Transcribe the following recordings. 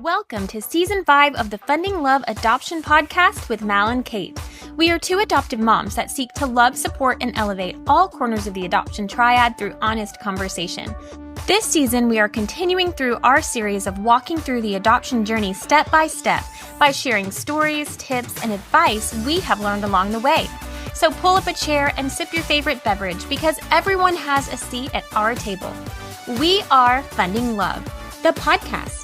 Welcome to Season 5 of the Funding Love Adoption Podcast with Mal and Kate. We are two adoptive moms that seek to love, support, and elevate all corners of the adoption triad through honest conversation. This season, we are continuing through our series of walking through the adoption journey step by step by sharing stories, tips, and advice we have learned along the way. So pull up a chair and sip your favorite beverage because everyone has a seat at our table. We are Funding Love, the podcast.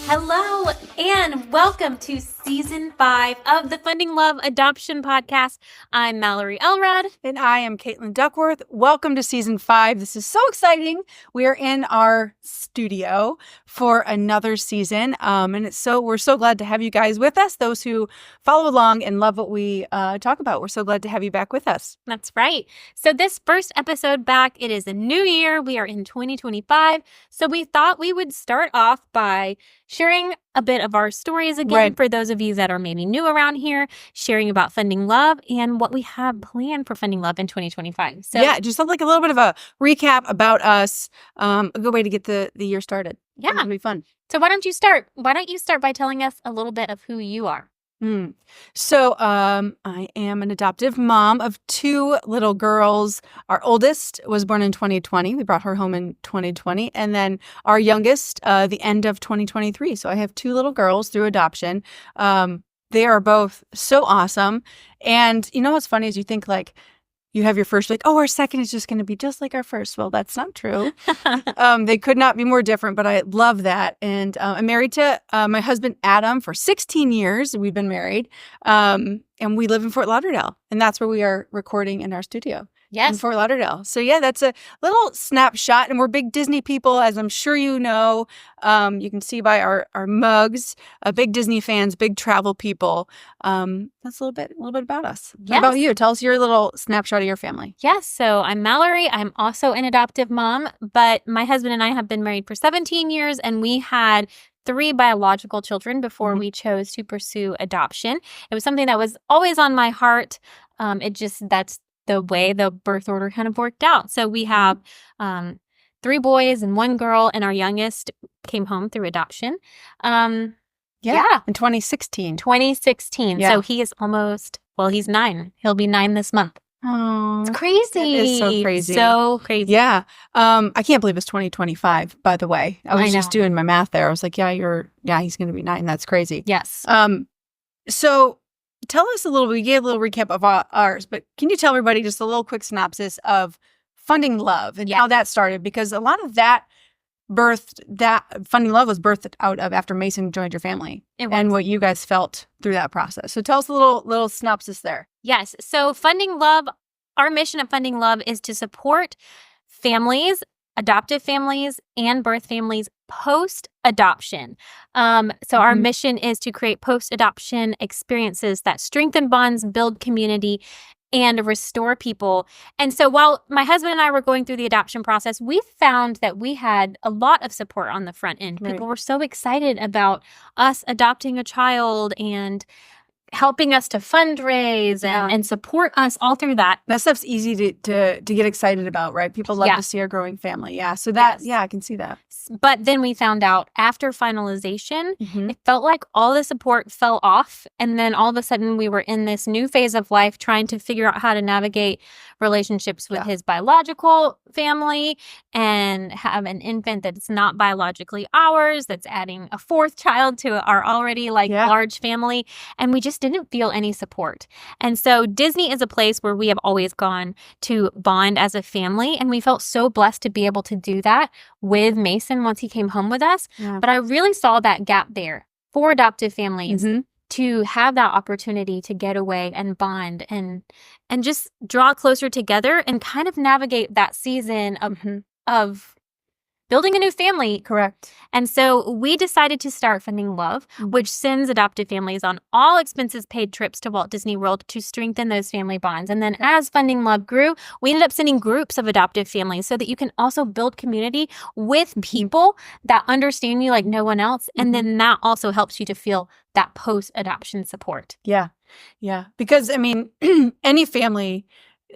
Hello and welcome to Season 5 of the Funding Love Adoption Podcast. I'm Mallory Elrod. And I am Caitlin Duckworth. Welcome to Season 5. This is so exciting. We are in our studio for another season. And we're so glad to have you guys with us. Those who follow along and love what we talk about, we're so glad to have you back with us. That's right. So this first episode back, it is a new year. We are in 2025. So we thought we would start off by sharing a bit of our stories again for those of you that are maybe new around here, sharing about Funding Love and what we have planned for Funding Love in 2025. So yeah, just like a little bit of a recap about us, a good way to get the year started. Yeah. It'll be fun. So why don't you start? Why don't you start by telling us a little bit of who you are? So I am an adoptive mom of two little girls. Our oldest was born in 2020. We brought her home in 2020. And then our youngest, the end of 2023. So I have two little girls through adoption. They are both so awesome. And you know what's funny is you think like, you have your first, like, oh, our second is just going to be just like our first. Well, that's not true. They could not be more different, but I love that. And I'm married to my husband, Adam, for 16 years. We've been married. And we live in Fort Lauderdale. And that's where we are recording in our studio. Yes. In Fort Lauderdale. So yeah, that's a little snapshot. And we're big Disney people, as I'm sure you know. You can see by our mugs, big Disney fans, big travel people. That's a little bit about us. Yes. What about you? Tell us your little snapshot of your family. Yes. So I'm Mallory. I'm also an adoptive mom, but my husband and I have been married for 17 years and we had 3 biological children before we chose to pursue adoption. It was something that was always on my heart. That's the way the birth order kind of worked out. So we have 3 boys and 1 girl, and our youngest came home through adoption. In 2016. 2016. Yeah. So he is he's 9. He'll be 9 this month. Oh, It's crazy. That is so crazy. So crazy. Yeah. I can't believe it's 2025, by the way. I was just doing my math there. I was like, he's going to be 9. That's crazy. Yes. So tell us a little bit. We gave a little recap of ours, but can you tell everybody just a little quick synopsis of Funding Love and how that started? Because a lot of that Funding Love was birthed out of after Mason joined your family and what you guys felt through that process. So tell us a little synopsis there. Yes. So Funding Love, our mission at Funding Love is to support families, adoptive families, and birth families post-adoption. So our mission is to create post-adoption experiences that strengthen bonds, build community, and restore people. And so while my husband and I were going through the adoption process, we found that we had a lot of support on the front end. People were so excited about us adopting a child and helping us to fundraise and support us all through that. That stuff's easy to get excited about, right? People love to see our growing family. Yeah. So I can see that. But then we found out after finalization, it felt like all the support fell off. And then all of a sudden we were in this new phase of life trying to figure out how to navigate relationships with his biological family and have an infant that's not biologically ours, that's adding a 4th child to our already large family. And we just didn't feel any support. And so Disney is a place where we have always gone to bond as a family. And we felt so blessed to be able to do that with Mason once he came home with us. Yeah. But I really saw that gap there for adoptive families to have that opportunity to get away and bond and just draw closer together and kind of navigate that season of building a new family. Correct. And so we decided to start Funding Love, which sends adoptive families on all expenses paid trips to Walt Disney World to strengthen those family bonds. And then as Funding Love grew, we ended up sending groups of adoptive families so that you can also build community with people that understand you like no one else. And then that also helps you to feel that post-adoption support. Yeah. Yeah. Because, I mean, any family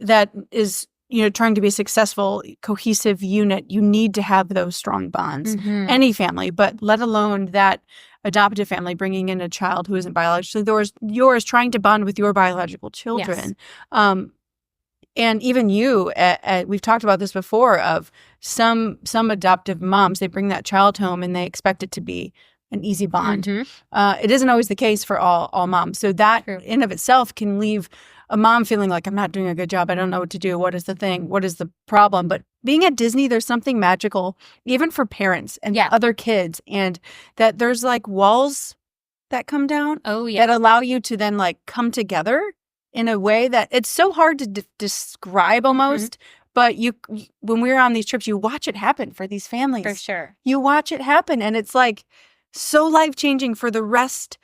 that is trying to be a successful, cohesive unit, you need to have those strong bonds. Any family, but let alone that adoptive family bringing in a child who isn't biologically yours, trying to bond with your biological children. Yes. And even you, we've talked about this before, of some adoptive moms, they bring that child home and they expect it to be an easy bond. It isn't always the case for all moms. So that in of itself can leave a mom feeling like, I'm not doing a good job. I don't know what to do. What is the thing? What is the problem? But being at Disney, there's something magical, even for parents and other kids, and that there's like walls that come down that allow you to then like come together in a way that it's so hard to describe almost. But when we're on these trips, you watch it happen for these families. For sure. You watch it happen, and it's like so life-changing for the rest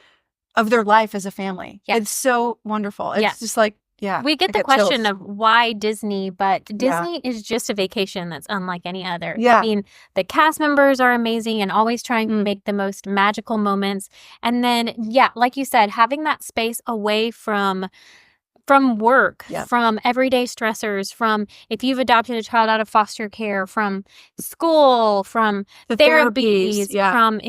of their life as a family. Yes. It's so wonderful. It's just like, we get the question of why Disney, but Disney is just a vacation that's unlike any other. Yeah. I mean, the cast members are amazing and always trying to make the most magical moments. And then, like you said, having that space away from work, from everyday stressors, from if you've adopted a child out of foster care, from school, from the therapies, therapies, from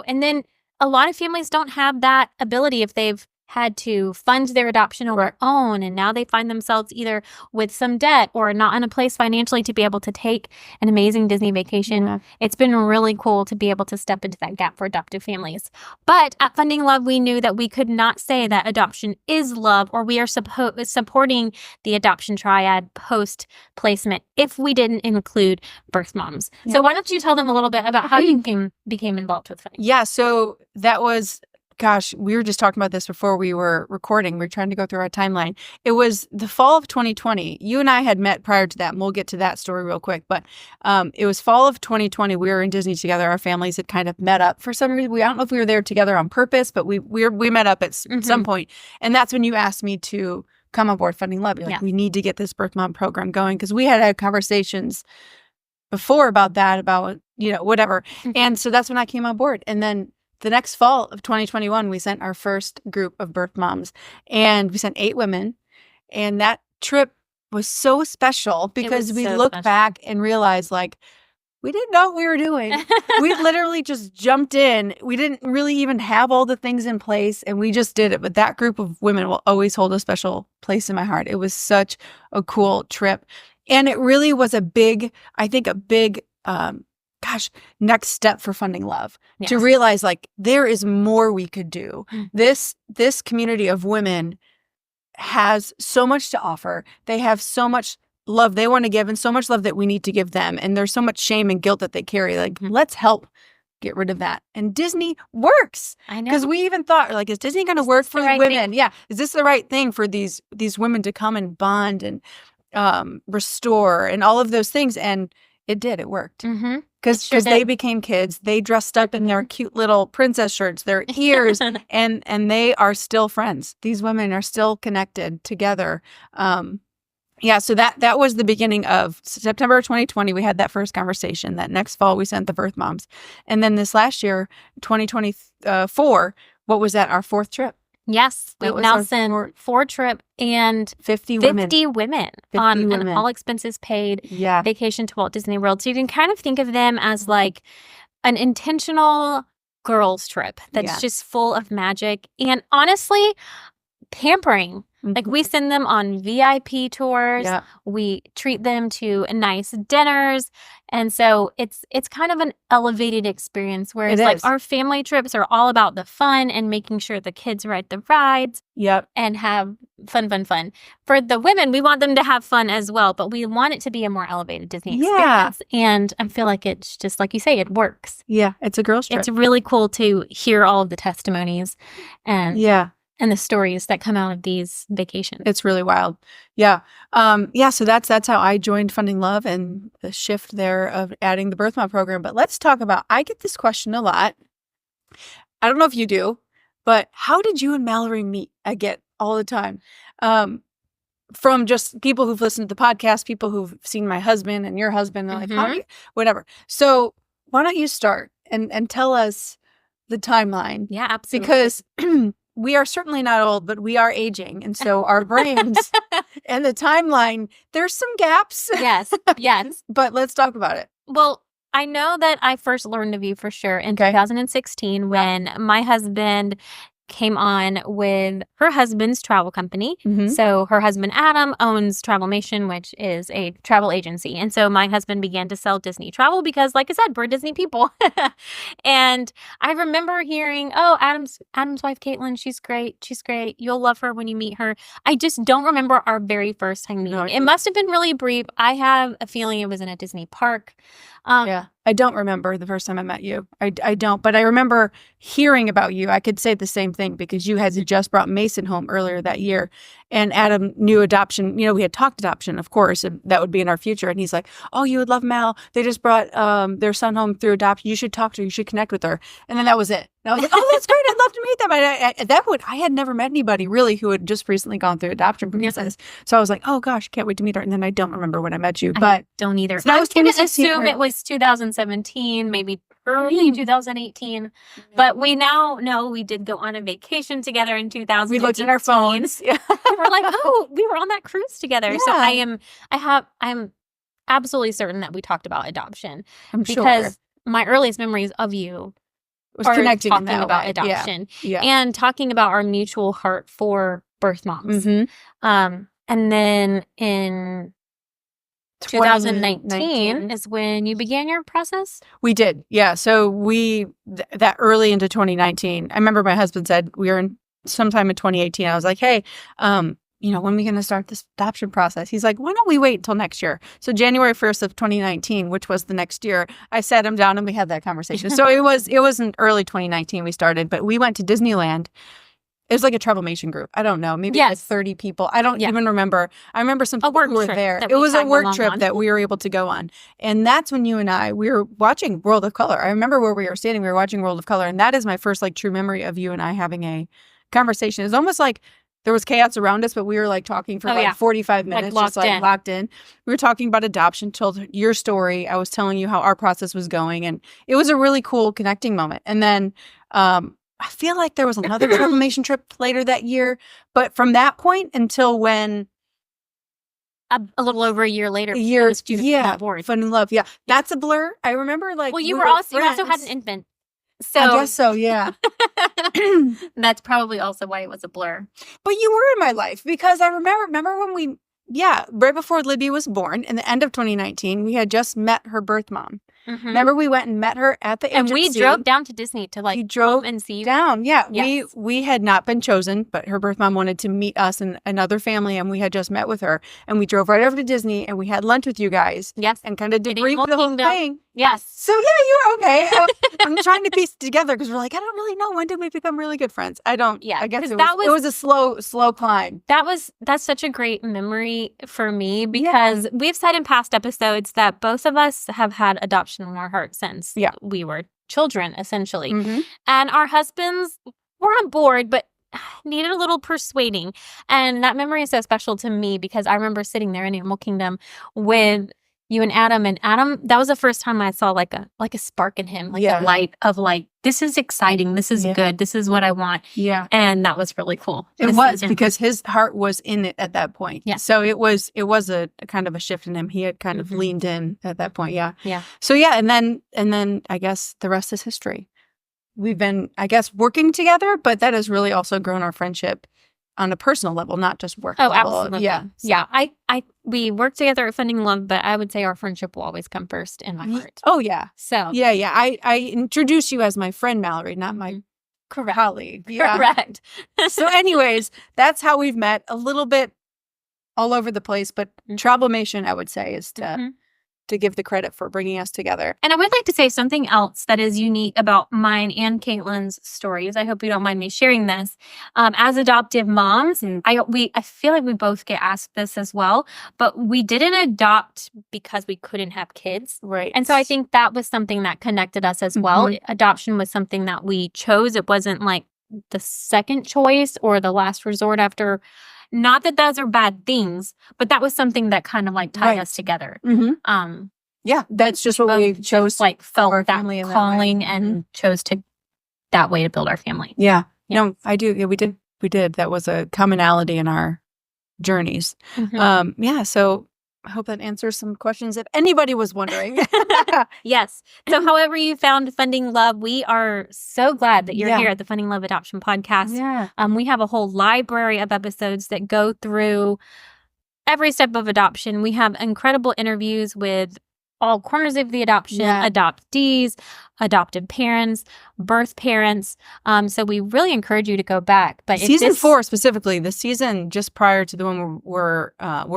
and then a lot of families don't have that ability if they've had to fund their adoption on their own, and now they find themselves either with some debt or not in a place financially to be able to take an amazing Disney vacation. It's been really cool to be able to step into that gap for adoptive families. But at Funding Love, we knew that we could not say that adoption is love, or we are supporting the adoption triad post-placement if we didn't include birth moms. So why don't you tell them a little bit about how you became involved with Funding? Yeah, so that was... Gosh, we were just talking about this before we were recording. We were trying to go through our timeline. It was the fall of 2020. You and I had met prior to that, and we'll get to that story real quick. But it was fall of 2020. We were in Disney together. Our families had kind of met up for some reason. I don't know if we were there together on purpose, but we met up at some point. And that's when you asked me to come on board Funding Love. You're like, we need to get this birth mom program going, because we had conversations before about that, about whatever. And so that's when I came on board. And then the next fall of 2021, we sent our first group of birth moms, and we sent 8 women. And that trip was so special because we looked back and realized, like, we didn't know what we were doing. We literally just jumped in. We didn't really even have all the things in place, and we just did it. But that group of women will always hold a special place in my heart. It was such a cool trip. And it really was a big next step for Funding Love, to realize, like, there is more we could do. This community of women has so much to offer. They have so much love they want to give, and so much love that we need to give them. And there's so much shame and guilt that they carry. Like, let's help get rid of that. And Disney works. I know. Because we even thought, like, is Disney going to work for right women? thing? Yeah. Is this the right thing for these women to come and bond and restore and all of those things? And it did. It worked. Because they became kids. They dressed up in their cute little princess shirts, their ears, and they are still friends. These women are still connected together. So that was the beginning of September 2020. We had that first conversation. That next fall, we sent the birth moms. And then this last year, 2024, what was that? Our 4th trip. Yes, we've now sent 4 trip and 50 women on an all expenses paid vacation to Walt Disney World. So you can kind of think of them as like an intentional girls trip that's just full of magic and honestly pampering. Like, we send them on VIP tours. We treat them to nice dinners. And so it's kind of an elevated experience, whereas like our family trips are all about the fun and making sure the kids ride the rides and have fun. For the women, we want them to have fun as well, but we want it to be a more elevated Disney experience. And I feel like it's just like you say, it works. Yeah, it's a girls trip. It's really cool to hear all of the testimonies and the stories that come out of these vacations. It's really wild. So that's how I joined Funding Love, and the shift there of adding the birth mom program. But let's talk about, I get this question a lot. I don't know if you do, but how did you and Mallory meet? I get all the time. From just people who've listened to the podcast, people who've seen my husband and your husband, and like, whatever. So why don't you start and tell us the timeline? Yeah, absolutely. Because we are certainly not old, but we are aging. And so our brains and the timeline, there's some gaps. Yes. Yes. But let's talk about it. Well, I know that I first learned of you for sure in Okay. 2016 when my husband came on with her husband's travel company. Mhm. So her husband, Adam, owns Travelmation, which is a travel agency. And so my husband began to sell Disney travel because, like I said, we're Disney people. And I remember hearing, oh, Adam's wife, Caitlin, she's great. She's great. You'll love her when you meet her. I just don't remember our very first time meeting. No, It must have been really brief. I have a feeling it was in a Disney park. Yeah. I don't remember the first time I met you. I don't, but I remember hearing about you. I could say the same thing because you had just brought Mason home earlier that year, and Adam knew adoption. You know, we had talked adoption, of course, and that would be in our future. And he's like, "Oh, you would love Mal. They just brought their son home through adoption. You should talk to her. You should connect with her." And then that was it. And I was like, "Oh, that's great. I'd love to meet them." And I had never met anybody really who had just recently gone through adoption process. So I was like, "Oh gosh, can't wait to meet her." And then I don't remember when I met you, but I don't either. So that I was was going to 2016, assume right? it was 2017, maybe early 2018. But we now know we did go on a vacation together in 2018. we looked at our phones. Yeah. And we're like, oh, we were on that cruise together. So Yeah. I'm absolutely certain that we talked about adoption I'm sure. because my earliest memories of you Was are connecting in talking that about way. adoption Yeah. and talking about our mutual heart for birth moms. Mhm. And then in 2019 is when you began your process. We did. Yeah. So that early into 2019, I remember my husband said we were in sometime in 2018. I was like, hey, when are we going to start this adoption process? He's like, why don't we wait until next year? So January 1st of 2019, which was the next year, I sat him down and we had that conversation. So it was in early 2019 we started, but we went to Disneyland. It was like a Travelmation group. I don't know, maybe like 30 people. I don't even remember. I remember some people work who were trip there. that It we was a tagged work along trip on. that we were able to go on. And that's when you and I, we were watching World of Color. I remember where we were standing. We were watching World of Color. And that is my first like true memory of you and I having a conversation. It's almost like there was chaos around us, but we were like talking for 45 minutes, locked in. locked in. We were talking about adoption, told your story. I was telling you how our process was going. And it was a really cool connecting moment. And then, I feel like there was another Travelmation trip later that year, but from that point until when A little over a year later, years, yeah, Fun and Love, yeah, that's a blur. I remember like well, we you were also had friends. an infant, so I guess so, yeah. that's probably also why it was a blur. But you were in my life because I remember when right before Libby was born in the end of 2019, we had just met her birth mom. Mhm. Remember we went and met her at the And we agency. drove down to Disney to We drove and see you. down. Yeah. Yes. We had not been chosen, but her birth mom wanted to meet us and another family, and we had just met with her. And we drove right over to Disney and we had lunch with you guys Yes. and kind of Did debriefed Animal the whole Kingdom. thing. Yes. So yeah, you're okay. I'm trying to piece it together because we're like, I don't really know, when did we become really good friends? I don't. Yeah, I guess 'cause it was a slow climb. That's such a great memory for me because we've said in past episodes that both of us have had adoption in our heart since we were children, essentially. Mhm. And our husbands were on board, but needed a little persuading. And that memory is so special to me because I remember sitting there in Animal Kingdom with you and Adam, that was the first time I saw like a spark in him, like a light of like, this is exciting. This is good. This is what I want. Yeah. And that was really cool. It to see was him. because his heart was in it at that point. Yeah. So it was a kind of a shift in him. He had kind of leaned in at that point. Yeah. Yeah. So yeah, and then I guess the rest is history. We've been, I guess, working together, but that has really also grown our friendship on a personal level, not just work Oh, level. absolutely. Yeah. So- Yeah. We work together at Funding Love, but I would say our friendship will always come first in my heart. Oh yeah. So Yeah. I introduce you as my friend Mallory, not my correct. colleague. Yeah. Correct. So anyways, that's how we've met, a little bit all over the place, but Travelmation, I would say, is to give the credit for bringing us together. And I would like to say something else that is unique about mine and Caitlin's stories. I hope you don't mind me sharing this. As adoptive moms, I feel like we both get asked this as well, but we didn't adopt because we couldn't have kids. Right. And so I think that was something that connected us as well. Adoption was something that we chose. It wasn't like the second choice or the last resort after. Not that those are bad things, but that was something that kind of like tied us together. Yeah, that's just what we chose. Like felt our that family in that calling way. and chose to that way to build our family. Yeah. Yeah. No, I do. Yeah, we did. That was a commonality in our journeys. Mhm. So I hope that answers some questions if anybody was wondering. Yes. So however you found Funding Love, we are so glad that you're Yeah. here at the Funding Love Adoption Podcast. Yeah. We have a whole library of episodes that go through every step of adoption. We have incredible interviews with all corners of the adoption, adoptees, adoptive parents, birth parents. So we really encourage you to go back. But Season 4 specifically, the season just prior to the one we're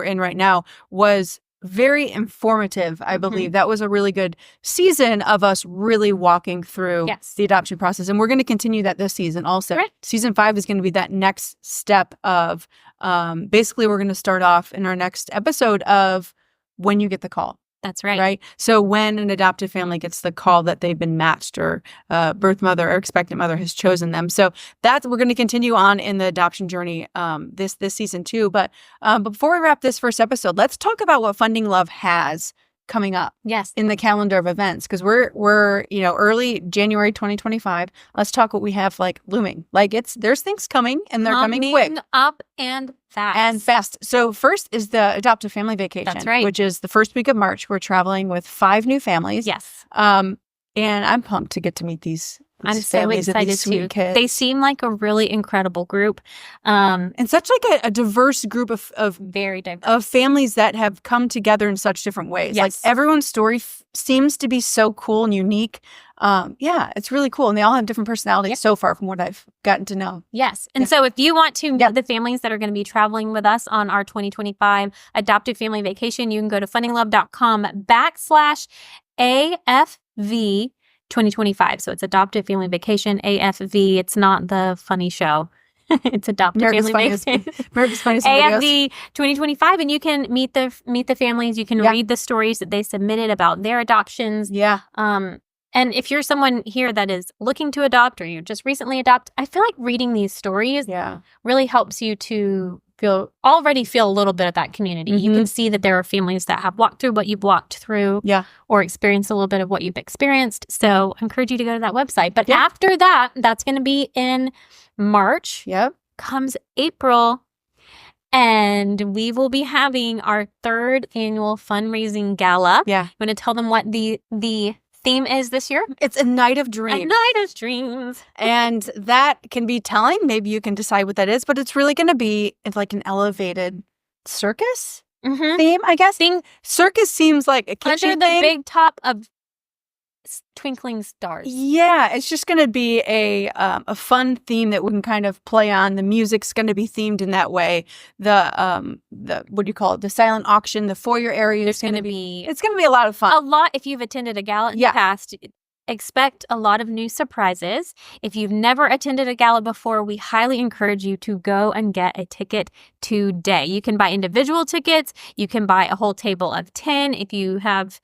in right now, was very informative, I believe. That was a really good season of us really walking through the adoption process. And we're going to continue that this season also. Right. Season 5 is going to be that next step of basically we're going to start off in our next episode of when you get the call. That's right. Right. So when an adoptive family gets the call that they've been matched or birth mother or expectant mother has chosen them. So that's, we're going to continue on in the adoption journey this season too. But before we wrap this first episode, let's talk about what Funding Love has coming up in the calendar of events, because we're early January 2025. Let's talk what we have like looming. Like there's things coming and they're coming quick. Up and fast. So first is the Adoptive Family Vacation. That's right. Which is the first week of March. We're traveling with 5 new families. Yes. And I'm pumped to get to meet these I'm so excited too. Kids. They seem like a really incredible group. And such like a diverse group of very diverse of families that have come together in such different ways. Yes. Like everyone's story seems to be so cool and unique. It's really cool. And they all have different personalities so far from what I've gotten to know. Yes. And so if you want to meet the families that are going to be traveling with us on our 2025 Adoptive Family Vacation, you can go to fundinglove.com/AFV 2025. So it's Adoptive Family Vacation, AFV. It's not the funny show. It's Adoptive Family Vacation. America's Funniest AFV 2025. And you can meet the families. You can read the stories that they submitted about their adoptions. Yeah. And if you're someone here that is looking to adopt or you just recently adopt, I feel like reading these stories really helps you to feel a little bit of that community. You can see that there are families that have walked through what you've walked through or experienced a little bit of what you've experienced. So I encourage you to go to that website. But after that, that's going to be in March. Yep. Comes April. And we will be having our 3rd annual fundraising gala. Yeah. I'm going to tell them what the theme is this year. It's a night of dreams. A night of dreams. And that can be telling. Maybe you can decide what that is, but it's really going to be like an elevated circus theme, I guess. Circus seems like a kitchen under the thing. big top of twinkling stars. Yeah, it's just going to be a fun theme that we can kind of play on. The music's going to be themed in that way. The what do you call it? The silent auction, the foyer area is going to be. It's going to be a lot of fun. A lot. If you've attended a gala in the past, expect a lot of new surprises. If you've never attended a gala before, we highly encourage you to go and get a ticket today. You can buy individual tickets. You can buy a whole table of 10. If you have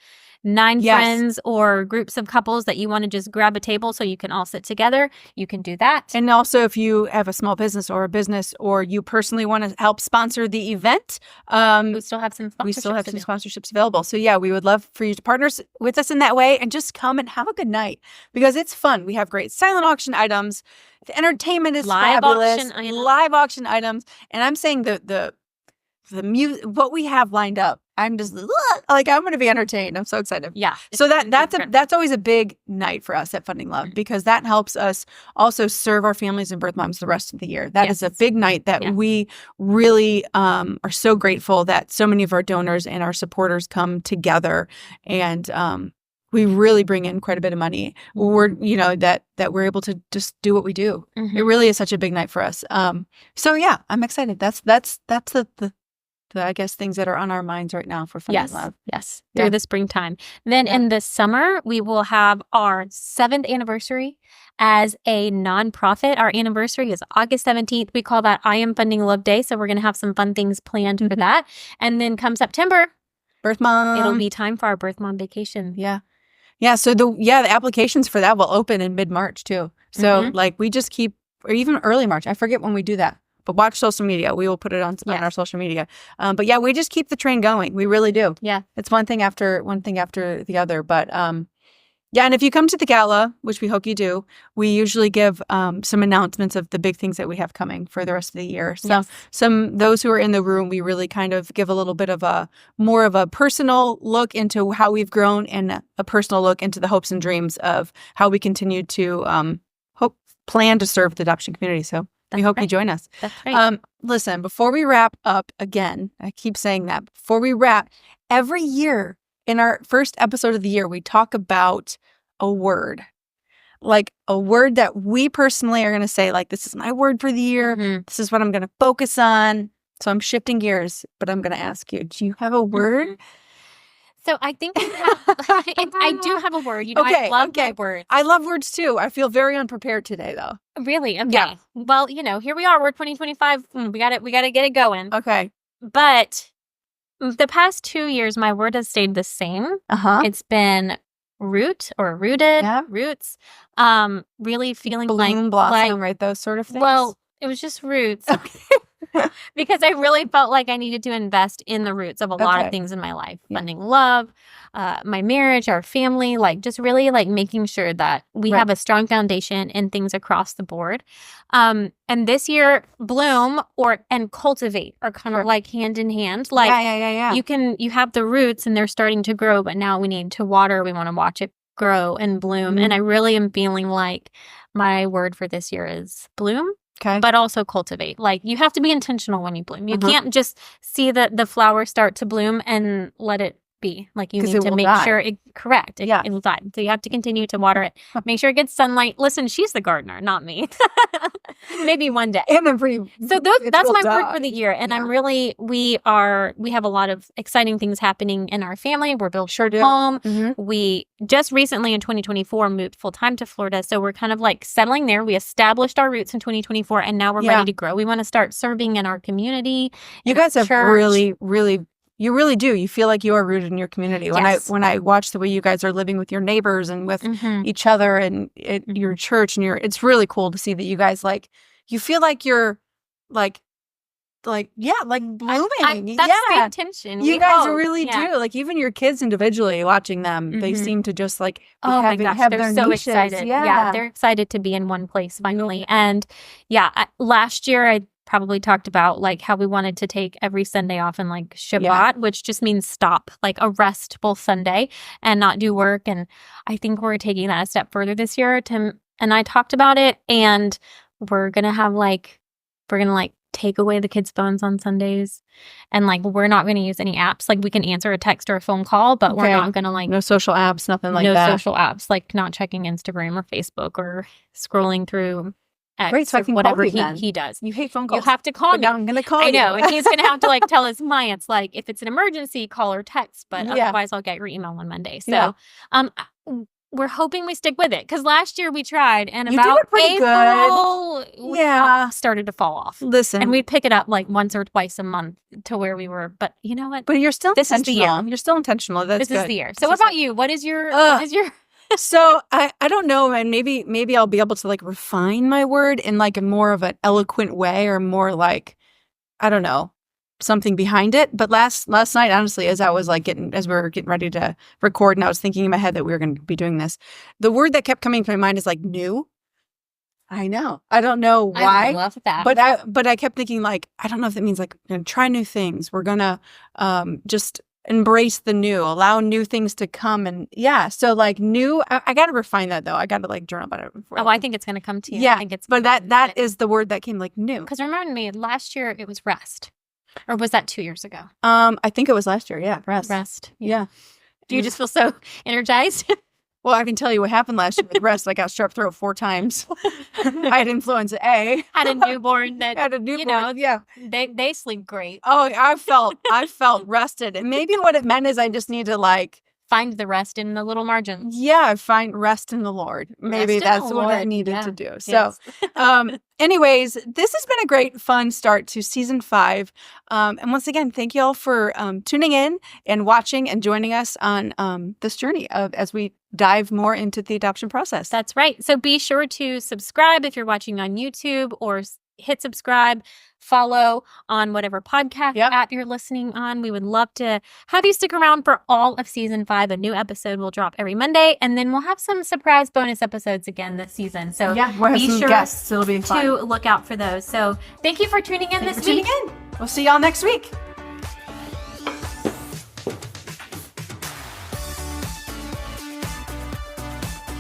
9 friends or groups of couples that you want to just grab a table so you can all sit together, you can do that. And also if you have a small business or a business or you personally want to help sponsor the event, we still have some sponsorships available. So we would love for you to partner with us in that way and just come and have a good night because it's fun. We have great silent auction items. The entertainment is fabulous. Live auction items. And I'm saying the music, what we have lined up, I'm just like, I'm going to be entertained. I'm so excited. Yeah. So that's always a big night for us at Funding Love because that helps us also serve our families and birth moms the rest of the year. That is a big night that we really are so grateful that so many of our donors and our supporters come together and we really bring in quite a bit of money. We're, that we're able to just do what we do. It really is such a big night for us. I'm excited. That's the I guess things that are on our minds right now for Funding Love. Yes. Through the springtime. Then in the summer, we will have our 7th anniversary as a nonprofit. Our anniversary is August 17th. We call that I Am Funding Love Day. So we're going to have some fun things planned for that. And then come September, Birth Mom. It'll be time for our Birth Mom vacation. Yeah. Yeah. So the applications for that will open in mid-March too. So we just keep, or even early March. I forget when we do that. But watch social media. We will put it on our social media. But we just keep the train going. We really do. Yeah. It's one thing after the other. But Yeah, and if you come to the gala, which we hope you do, we usually give some announcements of the big things that we have coming for the rest of the year. So those who are in the room, we really kind of give a little bit of more of a personal look into how we've grown and a personal look into the hopes and dreams of how we continue to plan to serve the adoption community. So we hope you join us. That's right. Listen, before we wrap up again, I keep saying that, before we wrap, every year in our first episode of the year, we talk about a word. Like a word that we personally are going to say, like, this is my word for the year. Mm-hmm. This is what I'm going to focus on. So I'm shifting gears, but I'm going to ask you, do you have a word? So I think I do have a word. You know, I love my words. I love words too. I feel very unprepared today, though. Really? Okay. Yeah. Well, you know, here we are. We're 2025. We got to get it going. Okay. But the past 2 years, my word has stayed the same. It's been root or rooted, roots. Really feeling bloom, blossom, right? Those sort of things. Well, it was just roots. Okay. Because I really felt like I needed to invest in the roots of a lot of things in my life. Funding love, my marriage, our family, like just really like making sure that we have a strong foundation in things across the board. And this year, bloom and cultivate are kind of like hand in hand. Like you have the roots and they're starting to grow, but now we need to water. We want to watch it grow and bloom. And I really am feeling like my word for this year is bloom. Okay. But also cultivate. Like you have to be intentional when you bloom. You can't just see the flower start to bloom and let it be. Like you need to make sure it will die. So you have to continue to water it. Make sure it gets sunlight. Listen, she's the gardener, not me. Maybe one day. So that's my word for the year. And I'm really we have a lot of exciting things happening in our family. We're building home. We just recently in 2024 moved full time to Florida. So we're kind of like settling there. We established our roots in 2024 and now we're ready to grow. We want to start serving in our community. You guys have really you really do. You feel like you are rooted in your community. When I watch the way you guys are living with your neighbors and with each other and your church and it's really cool to see that you guys you feel like you're like blooming. That's the intention. You guys really do. Like even your kids individually watching them, they seem to just like have they're their so niches. excited. Yeah, they're excited to be in one place finally. And last year I probably talked about like how we wanted to take every Sunday off in like Shabbat, which just means stop, like a restful Sunday and not do work. And I think we're taking that a step further this year. Tim and I talked about it, and we're gonna take away the kids' phones on Sundays, and like we're not going to use any apps. Like we can answer a text or a phone call, but we're not going to like no social apps, nothing like that. No social apps, like not checking Instagram or Facebook or scrolling through X. Great, so I can whatever call he does. You hate phone calls. You have to call me. Now I'm going to call you. I know, and he's going to have to like tell his clients like if it's an emergency, call or text. But otherwise, I'll get your email on Monday. So, we're hoping we stick with it because last year we tried, and about April, we started to fall off. Listen, and we'd pick it up like once or twice a month to where we were. But you know what? But you're still this intentional. Is the year. You're still intentional. This is the year. So what about you? What is your? So I don't know, and maybe I'll be able to like refine my word in like a more of an eloquent way, or more like, I don't know, something behind it. But last night, honestly, as we were getting ready to record, and I was thinking in my head that we were going to be doing this, the word that kept coming to my mind is like new. I know. I don't know why. I love that. But I kept thinking like, I don't know if that means like we're gonna try new things. We're gonna just embrace the new, allow new things to come. And so like new, I got to refine that though. I got to like journal about it before. I think it's going to come to you. Yeah. I think it's but that is the word that came like new. Because remember me, last year it was rest. Or was that 2 years ago? I think it was last year. Yeah. Rest. Yeah. Do you just feel so energized? Well, I can tell you what happened last year with rest. I got strep throat 4 times. I had influenza A. Had a newborn that, they sleep great. Oh, I felt rested. And maybe what it meant is I just need to like find the rest in the little margins. Yeah, find rest in the Lord. Maybe that's what I needed to do. So, anyways, this has been a great, fun start to season 5. And once again, thank you all for tuning in and watching and joining us on this journey as we dive more into the adoption process. That's right. So be sure to subscribe if you're watching on YouTube, or hit subscribe, follow on whatever podcast Yep. app you're listening on. We would love to have you stick around for all of season 5. A new episode will drop every Monday, and then we'll have some surprise bonus episodes again this season. So Yeah, we'll have be some sure guests. It'll be fun. to look out for those. So thank you for tuning in Thanks this for week. tuning in. We'll see y'all next week.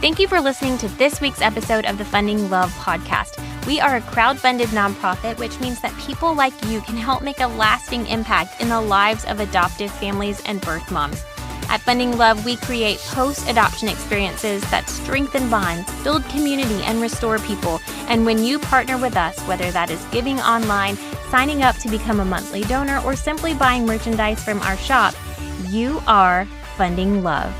Thank you for listening to this week's episode of the Funding Love podcast. We are a crowd-funded nonprofit, which means that people like you can help make a lasting impact in the lives of adoptive families and birth moms. At Funding Love, we create post-adoption experiences that strengthen bonds, build community, and restore people. And when you partner with us, whether that is giving online, signing up to become a monthly donor, or simply buying merchandise from our shop, you are funding love.